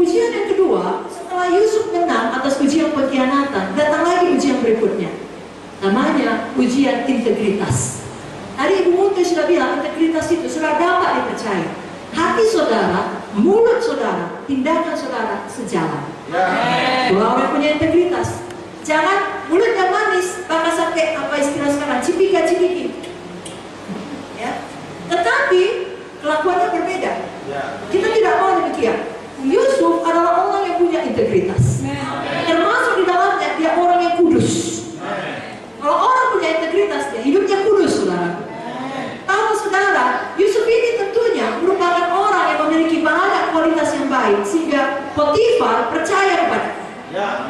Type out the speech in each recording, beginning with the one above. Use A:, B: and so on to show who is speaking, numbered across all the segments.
A: ujian yang kedua, setelah Yusuf menang atas ujian pengkhianatan, datang lagi ujian berikutnya. Namanya ujian integritas. Tadi Ibu Munti sudah bilang, integritas itu sudah dapat dipercaya. Hati saudara, mulut saudara, tindakan saudara sejalan. Dua orang punya integritas. Jangan mulutnya manis, bahkan sampai apa istilah sekarang, cipika-cipiki. Ya. Tetapi kelakuannya berbeda. Kita tidak mau demikian. Yusuf adalah orang yang punya integritas. Termasuk di dalamnya dia orang yang kudus. Kalau orang punya integritas, dia hidupnya kudus, saudara. Tahu saudara, Yusuf ini tentunya merupakan orang yang memiliki banyak kualitas yang baik, sehingga Potifar percaya kepadanya.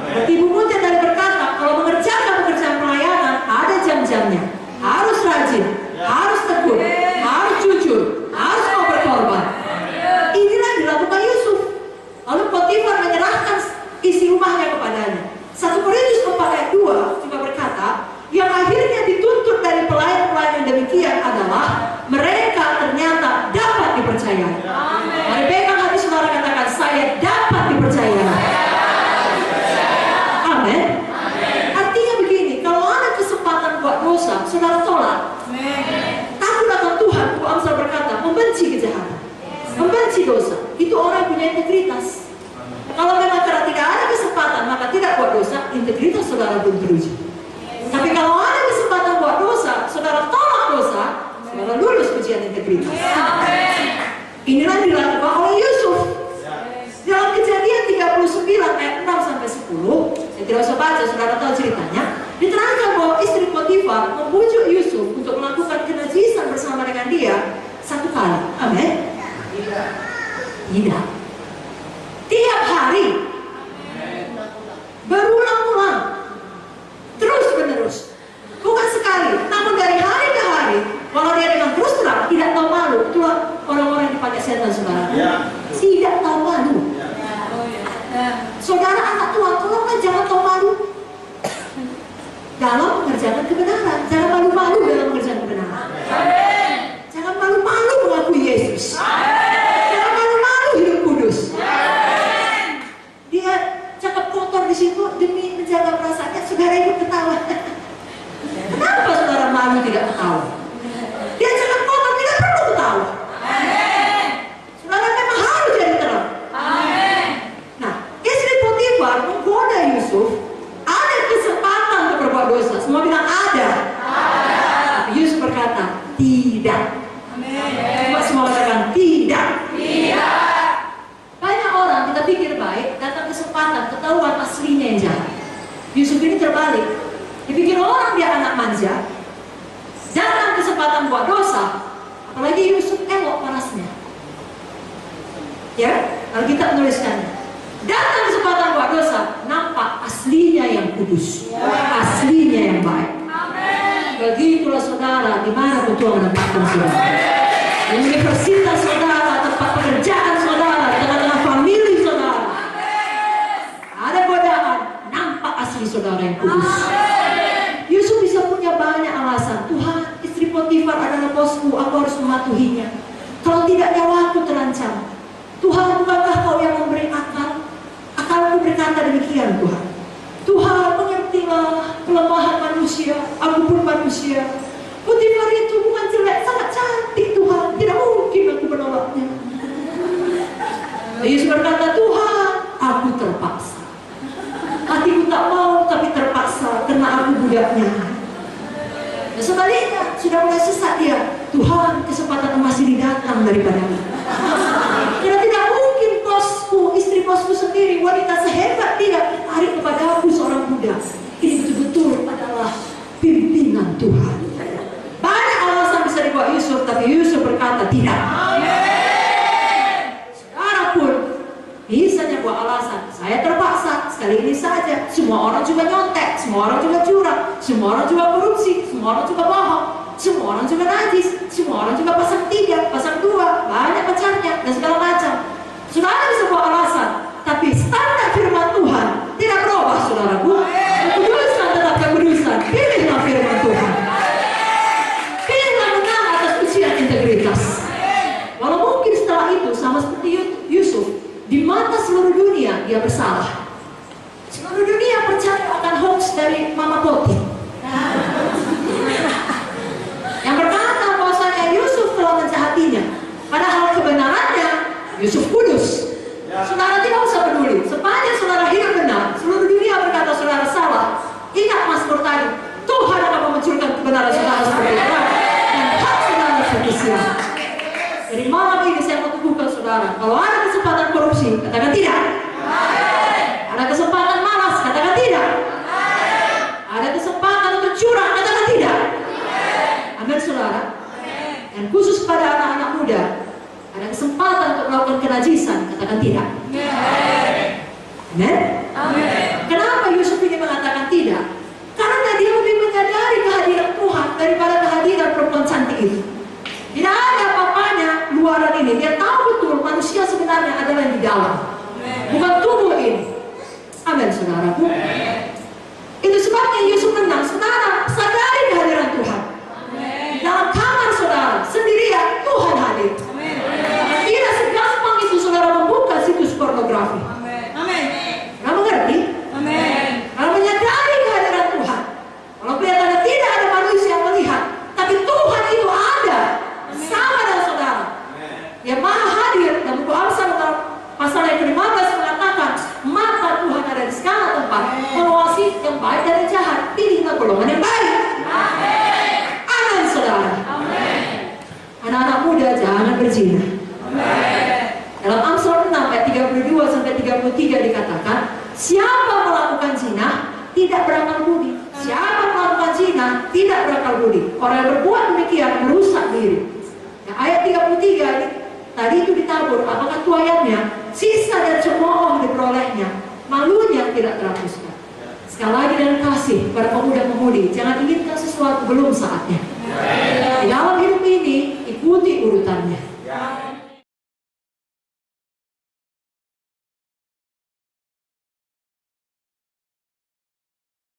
A: Seperti Ibu Munti tadi berkata, kalau mengerjakan pekerjaan pelayanan ada jam-jamnya, harus rajin, harus tekun, harus jujur, harus mau berkorban. Inilah dilakukan Yusuf. Lalu Potifar menyerahkan isi rumahnya kepadanya. 1 Korintus 4 ayat 2 juga berkata, yang akhirnya dituntut dari pelayan-pelayan yang demikian adalah mereka ternyata dapat dipercayai. Mari pegang hati saudara, katakan, saya dapat dipercayai. Amin. Artinya begini, kalau ada kesempatan buat dosa, saudara tolak. Takut akan Tuhan, Bu Amsal berkata, membenci kejahatan, membenci dosa. Itu orang yang punya integritas. Kalau memang tidak ada kesempatan, maka tidak buat dosa, integritas saudara belum teruji. Tapi kalau ada kesempatan buat dosa, saudara tolak dosa, saudara lulus ujian integritas. Inilah dilakukan oleh Yusuf. Dalam Kejadian 39 ayat 6 sampai 10, saya tidak usah baca, saudara tahu ceritanya. Diterangkan bahwa istri Potifar membujuk Yusuf untuk melakukan kenajisan bersama dengan dia 1 kali. Amin. Tidak. Tiap hari, berulang-ulang, terus menerus, bukan sekali, namun dari hari ke hari. Kalau dia dengan terus terang, tidak tahu malu, itulah orang-orang yang dipakai setan, saudara. Tidak tahu malu. Saudara anak Tuhan, tolonglah jangan tahu malu dalam mengerjakan kebenaran. Jangan malu-malu dalam mengerjakan kebenaran. Jangan malu-malu mengakui Yesus. Jangan malu-malu hidup kudus. Dia cakap kotor di situ demi menjaga perasaannya, saudara ikut ketawa. Kenapa saudara malu tidak ketawa? Dia cakap kotor, tidak perlu ketawa. Saudara memang harus jadi terang. Nah, istri Potifar menggoda Yusuf. Ada kesempatan untuk berbuat dosa. Semua bilang ada. Tapi Yusuf berkata tidak. Semua katakan tidak. Banyak orang kita pikir baik, datang kesempatan, ketahuan aslinya yang jahat. Yusuf ini terbalik. Dipikir orang dia anak manja, datang kesempatan buat dosa, apalagi Yusuf elok parasnya. Ya, Alkitab menuliskannya. Datang kesempatan buat dosa, nampak aslinya yang kudus, aslinya yang baik. Begitulah saudara, di mana Tuhan menempatkan saudara. Di universitas saudara, tempat pekerjaan saudara, tengah-tengah famili saudara. Ada godaan, nampak asli saudara yang kudus. Yusuf bisa punya banyak alasan. Tuhan, istri Potifar adalah bosku, aku harus mematuhinya. Kalau tidak, nyawaku terancam. Tuhan, bukankah kau yang memberi akal? Akalku berkata demikian, Tuhan. Tuhan, mengertilah kelemahan manusia, aku pun manusia. Potifar itu bukan jelek, sangat cantik, Tuhan. Tidak mungkin aku menolaknya. Yesus berkata, Tuhan, aku terpaksa. Hatiku tak mau, tapi terpaksa karena aku budaknya. Dan sebaliknya, sudah mulai sesat dia. Tuhan, kesempatan masih datang daripadamu. Karena tidak mungkin bosku, istri bosku sendiri, wanita sehebat dia tertarik kepada aku seorang budak. Ini betul-betul adalah pimpinan Tuhan. Banyak alasan bisa dibuat Yusuf, tapi Yusuf berkata tidak. Saudara pun bisanya buat alasan. Saya terpaksa, sekali ini saja. Semua orang juga nyontek, semua orang juga curang, semua orang juga korupsi, semua orang juga bohong, semua orang juga najis, semua orang juga pasang 3, pasang 2, banyak pacarnya, dan segala macam. Saudara bisa buat alasan, tapi standar firman Tuhan tidak berubah, saudaraku. Kekudusan tetap kekudusan. Pilihlah firman Tuhan. Pilihlah menang atas ujian integritas. Walau mungkin setelah itu sama seperti Yusuf, di mata seluruh dunia dari Mama Poti. Yang berkata bahwasanya Yusuf telah menjahatinya. Padahal kebenarannya Yusuf kudus. Saudara tidak usah peduli. Sepanjang saudara hidup benar, seluruh dunia berkata saudara salah. Ingat Mazmur tadi, Tuhan akan memunculkan kebenaran saudara seperti terang dan hak saudara seperti siang. Jadi malam ini saya mau teguhkan saudara, kalau ada kesempatan korupsi, katakan tidak. Ada kesempatan malas, katakan tidak. Ada kesempatan untuk curang, katakan tidak. Amin saudara. Dan khusus pada anak-anak muda, ada kesempatan untuk melakukan kenajisan, katakan tidak. Amin. Kenapa Yusuf ini mengatakan tidak? Karena dia lebih menyadari kehadiran Tuhan daripada kehadiran perempuan cantik itu. Tidak ada apa-apanya luaran ini. Dia tahu betul manusia sebenarnya adalah yang di dalam, bukan tubuh ini. Amin saudaraku. Itu sebabnya Yusuf menang. Saudara sadari kehadiran Tuhan. Dalam kamar saudara sendirian Tuhan hadir. Tidak segampang itu saudara membuka situs pornografi. Kamu mengerti? Kalau menyadari kehadiran Tuhan, kalau kelihatannya tidak ada manusia yang melihat, tapi Tuhan itu ada sama dengan saudara. Dia maha hadir. Dan buku Amsal pasal yang ke-15 mengatakan mata Tuhan ada di segala tempat, mengawasi yang baik dan yang jahat. Pilihlah golongan yang baik. Amin saudara. Anak-anak muda jangan berzina. Dalam Amsal 6 ayat 32 sampai 33 dikatakan, siapa melakukan zina tidak berakal budi. Siapa melakukan zina tidak berakal budi. Orang yang berbuat demikian merusak diri. Nah, ayat 33 ini tadi itu ditabur. Apakah tuayannya? Sisa dan cemooh diperolehnya, malunya tidak terhapuskan. Sekali lagi dengan kasih pada pemuda-pemudi, jangan inginkan sesuatu belum saatnya. Di dalam hidup ini ikuti urutannya.